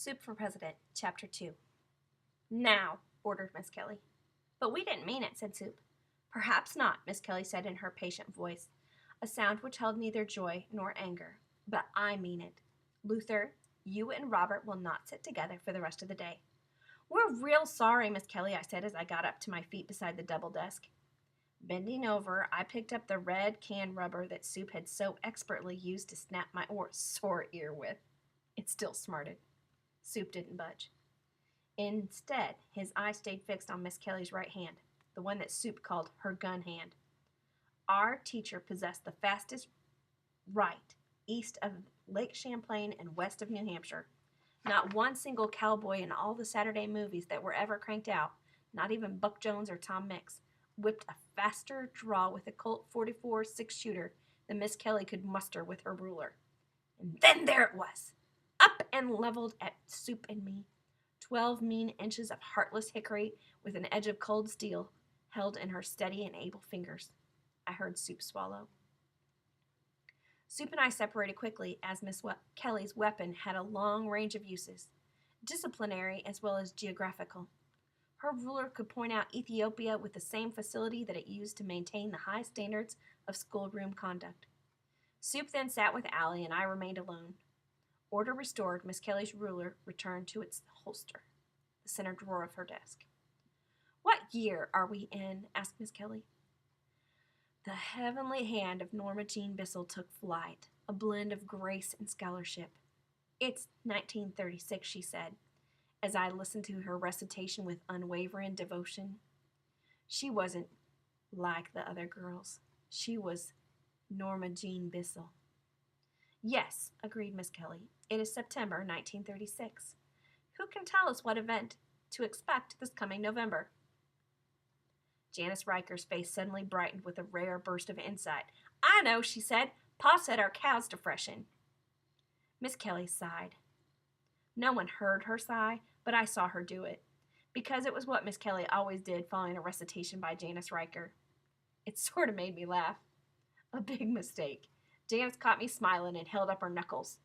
Soup for President, Chapter 2. Now, ordered Miss Kelly. But we didn't mean it, said Soup. Perhaps not, Miss Kelly said in her patient voice, a sound which held neither joy nor anger. But I mean it. Luther, you and Robert will not sit together for the rest of the day. We're real sorry, Miss Kelly, I said as I got up to my feet beside the double desk. Bending over, I picked up the red can rubber that Soup had so expertly used to snap my sore ear with. It still smarted. Soup didn't budge. Instead, his eye stayed fixed on Miss Kelly's right hand, the one that Soup called her gun hand. Our teacher possessed the fastest right east of Lake Champlain and west of New Hampshire. Not one single cowboy in all the Saturday movies that were ever cranked out, not even Buck Jones or Tom Mix, whipped a faster draw with a Colt 44 six-shooter than Miss Kelly could muster with her ruler. And then there it was, up and leveled at Soup and me. 12 mean inches of heartless hickory with an edge of cold steel held in her steady and able fingers. I heard Soup swallow. Soup and I separated quickly as Miss Kelly's weapon had a long range of uses, disciplinary as well as geographical. Her ruler could point out Ethiopia with the same facility that it used to maintain the high standards of schoolroom conduct. Soup then sat with Allie and I remained alone. Order restored, Miss Kelly's ruler returned to its holster, the center drawer of her desk. What year are we in? Asked Miss Kelly. The heavenly hand of Norma Jean Bissell took flight, a blend of grace and scholarship. It's 1936, she said, as I listened to her recitation with unwavering devotion. She wasn't like the other girls. She was Norma Jean Bissell. Yes, agreed Miss Kelly. It is September 1936. Who can tell us what event to expect this coming November? Janice Riker's face suddenly brightened with a rare burst of insight. I know, she said. Pa said our cows to freshen. Miss Kelly sighed. No one heard her sigh, but I saw her do it, because it was what Miss Kelly always did following a recitation by Janice Riker. It sort of made me laugh. A big mistake. Janice caught me smiling and held up her knuckles.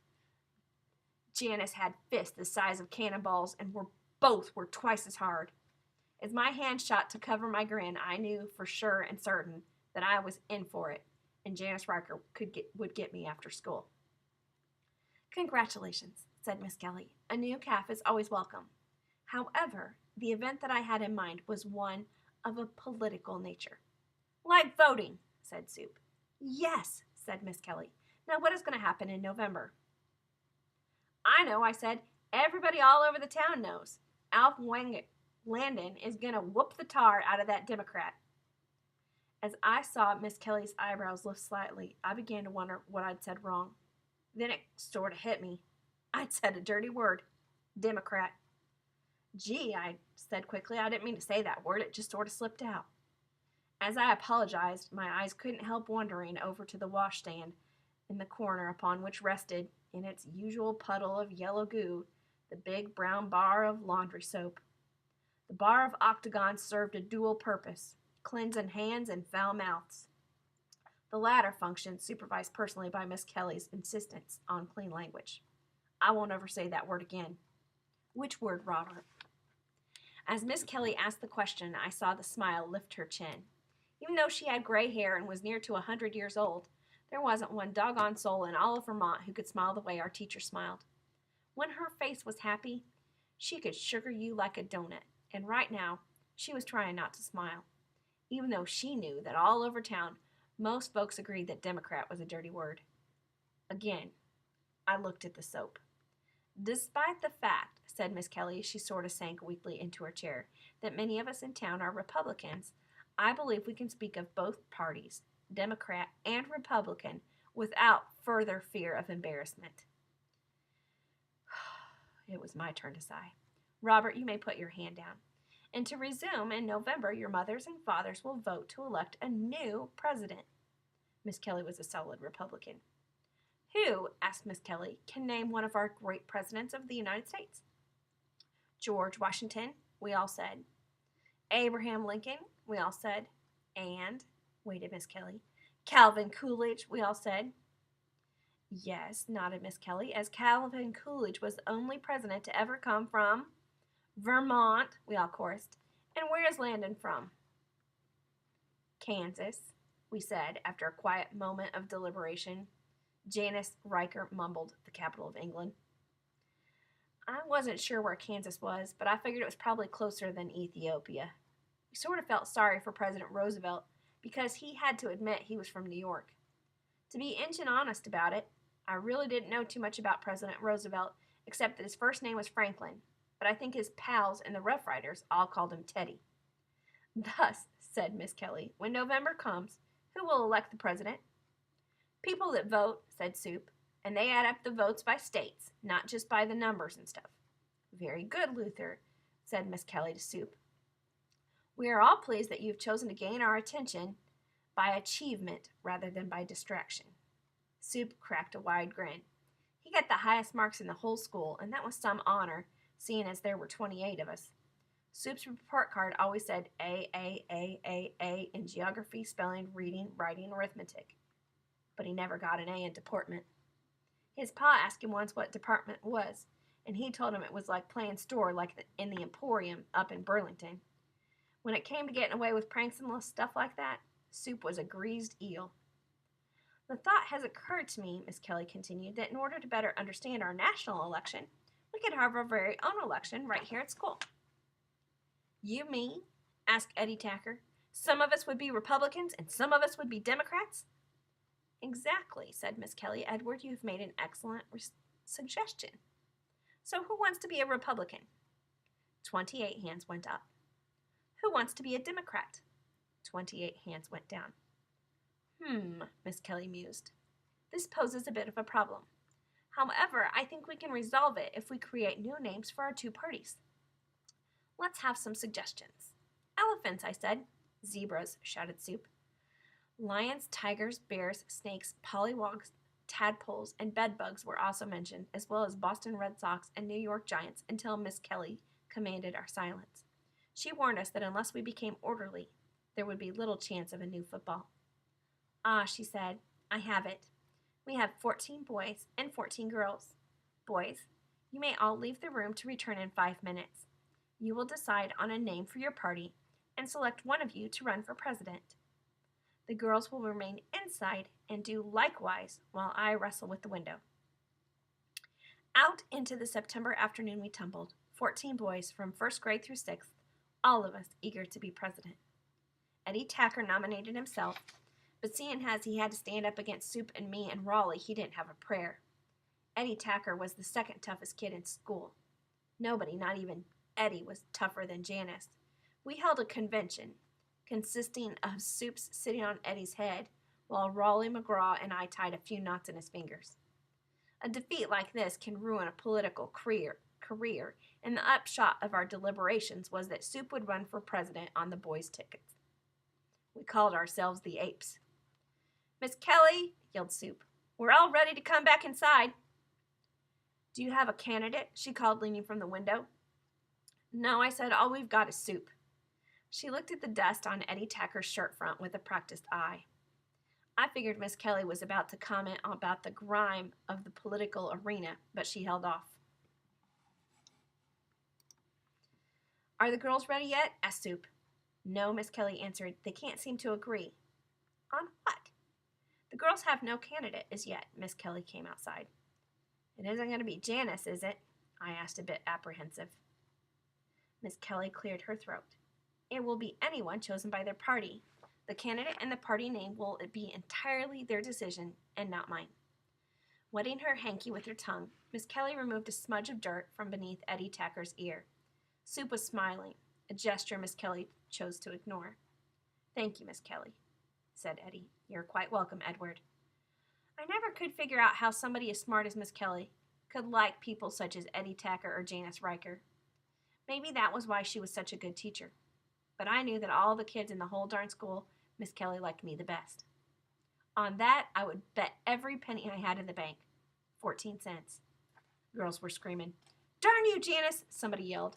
Janice had fists the size of cannonballs and both were twice as hard. As my hand shot to cover my grin, I knew for sure and certain that I was in for it, and Janice Riker would get me after school. Congratulations, said Miss Kelly. A new calf is always welcome. However, the event that I had in mind was one of a political nature. Like voting, said Soup. Yes, said Miss Kelly. Now what is going to happen in November? I know, I said. Everybody all over the town knows. Alf Landon is going to whoop the tar out of that Democrat. As I saw Miss Kelly's eyebrows lift slightly, I began to wonder what I'd said wrong. Then it sort of hit me. I'd said a dirty word. Democrat. Gee, I said quickly, I didn't mean to say that word. It just sort of slipped out. As I apologized, my eyes couldn't help wandering over to the washstand in the corner upon which rested, in its usual puddle of yellow goo, the big brown bar of laundry soap. The bar of octagon served a dual purpose, cleansing hands and foul mouths. The latter function supervised personally by Miss Kelly's insistence on clean language. I won't ever say that word again. Which word, Robert? As Miss Kelly asked the question, I saw the smile lift her chin. Even though she had gray hair and was near to 100 years old, there wasn't one doggone soul in all of Vermont who could smile the way our teacher smiled. When her face was happy, she could sugar you like a donut, and right now, she was trying not to smile, even though she knew that all over town, most folks agreed that Democrat was a dirty word. Again, I looked at the soap. Despite the fact, said Miss Kelly as she sort of sank weakly into her chair, that many of us in town are Republicans, I believe we can speak of both parties, Democrat and Republican, without further fear of embarrassment. It was my turn to sigh. Robert, you may put your hand down. And to resume, in November, your mothers and fathers will vote to elect a new president. Miss Kelly was a solid Republican. Who, asked Miss Kelly, can name one of our great presidents of the United States? George Washington, we all said. Abraham Lincoln, we all said. And, waited Miss Kelly, Calvin Coolidge, we all said. Yes, nodded Miss Kelly, as Calvin Coolidge was the only president to ever come from Vermont, we all chorused. And where is Landon from? Kansas, we said after a quiet moment of deliberation. Janice Riker mumbled, the capital of England. I wasn't sure where Kansas was, but I figured it was probably closer than Ethiopia. We sort of felt sorry for President Roosevelt because he had to admit he was from New York. To be inch and honest about it, I really didn't know too much about President Roosevelt except that his first name was Franklin, but I think his pals in the Rough Riders all called him Teddy. Thus, said Miss Kelly, when November comes, who will elect the president? People that vote, said Soup, and they add up the votes by states, not just by the numbers and stuff. Very good, Luther, said Miss Kelly to Soup. We are all pleased that you have chosen to gain our attention by achievement rather than by distraction. Soup cracked a wide grin. He got the highest marks in the whole school, and that was some honor, seeing as there were 28 of us. Soup's report card always said A in geography, spelling, reading, writing, arithmetic. But he never got an A in deportment. His pa asked him once what department was, and he told him it was like playing store like in the Emporium up in Burlington. When it came to getting away with pranks and stuff like that, Soup was a greased eel. The thought has occurred to me, Miss Kelly continued, that in order to better understand our national election, we could have our very own election right here at school. You mean? Asked Eddie Tacker. Some of us would be Republicans and some of us would be Democrats? Exactly, said Miss Kelly. Edward, you've made an excellent suggestion. So who wants to be a Republican? 28 hands went up. Who wants to be a Democrat? 28 hands went down. Miss Kelly mused. This poses a bit of a problem. However, I think we can resolve it if we create new names for our two parties. Let's have some suggestions. Elephants, I said. Zebras, shouted Soup. Lions, tigers, bears, snakes, pollywogs, tadpoles, and bedbugs were also mentioned, as well as Boston Red Sox and New York Giants, until Miss Kelly commanded our silence. She warned us that unless we became orderly, there would be little chance of a new football. Ah, she said, I have it. We have 14 boys and 14 girls. Boys, you may all leave the room to return in 5 minutes. You will decide on a name for your party and select one of you to run for president. The girls will remain inside and do likewise while I wrestle with the window. Out into the September afternoon we tumbled, 14 boys from 1st grade through 6th, all of us eager to be president. Eddie Tacker nominated himself, but seeing as he had to stand up against Soup and me and Raleigh, he didn't have a prayer. Eddie Tacker was the second toughest kid in school. Nobody, not even Eddie, was tougher than Janice. We held a convention, consisting of Soup's sitting on Eddie's head, while Raleigh McGraw and I tied a few knots in his fingers. A defeat like this can ruin a political career, and the upshot of our deliberations was that Soup would run for president on the boys' tickets. We called ourselves the Apes. Miss Kelly, yelled Soup, we're all ready to come back inside. Do you have a candidate? She called, leaning from the window. No, I said, all we've got is Soup. She looked at the dust on Eddie Tacker's shirt front with a practiced eye. I figured Miss Kelly was about to comment about the grime of the political arena, but she held off. Are the girls ready yet? Asked Soup. No, Miss Kelly answered. They can't seem to agree. On what? The girls have no candidate as yet. Miss Kelly came outside. It isn't going to be Janice, is it? I asked, a bit apprehensive. Miss Kelly cleared her throat. It will be anyone chosen by their party. The candidate and the party name will be entirely their decision and not mine. Wetting her hanky with her tongue, Miss Kelly removed a smudge of dirt from beneath Eddie Tacker's ear. Soup was smiling, a gesture Miss Kelly chose to ignore. Thank you, Miss Kelly, said Eddie. You're quite welcome, Edward. I never could figure out how somebody as smart as Miss Kelly could like people such as Eddie Tacker or Janice Riker. Maybe that was why she was such a good teacher. But I knew that all the kids in the whole darn school, Miss Kelly liked me the best. On that, I would bet every penny I had in the bank. 14 cents. Girls were screaming. Darn you, Janice, somebody yelled.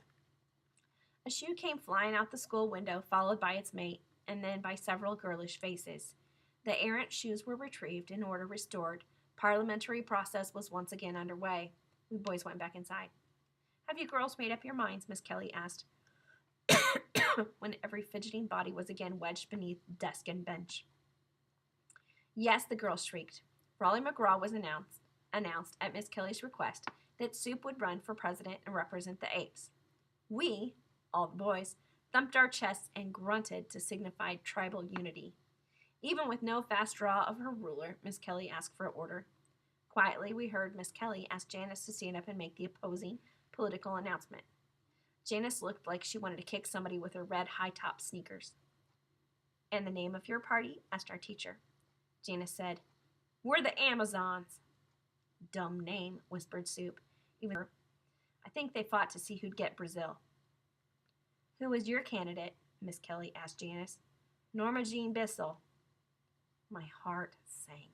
A shoe came flying out the school window, followed by its mate, and then by several girlish faces. The errant shoes were retrieved and order restored, parliamentary process was once again underway. We boys went back inside. Have you girls made up your minds? Miss Kelly asked, when every fidgeting body was again wedged beneath desk and bench. Yes, the girls shrieked. Raleigh McGraw was announced at Miss Kelly's request that Soup would run for president and represent the apes. We, all the boys, thumped our chests and grunted to signify tribal unity. Even with no fast draw of her ruler, Miss Kelly asked for order. Quietly, we heard Miss Kelly ask Janice to stand up and make the opposing political announcement. Janice looked like she wanted to kick somebody with her red high-top sneakers. And the name of your party? Asked our teacher. Janice said, We're the Amazons. Dumb name, whispered Soup. I think they fought to see who'd get Brazil. Who is your candidate? Miss Kelly asked Janice. Norma Jean Bissell. My heart sank.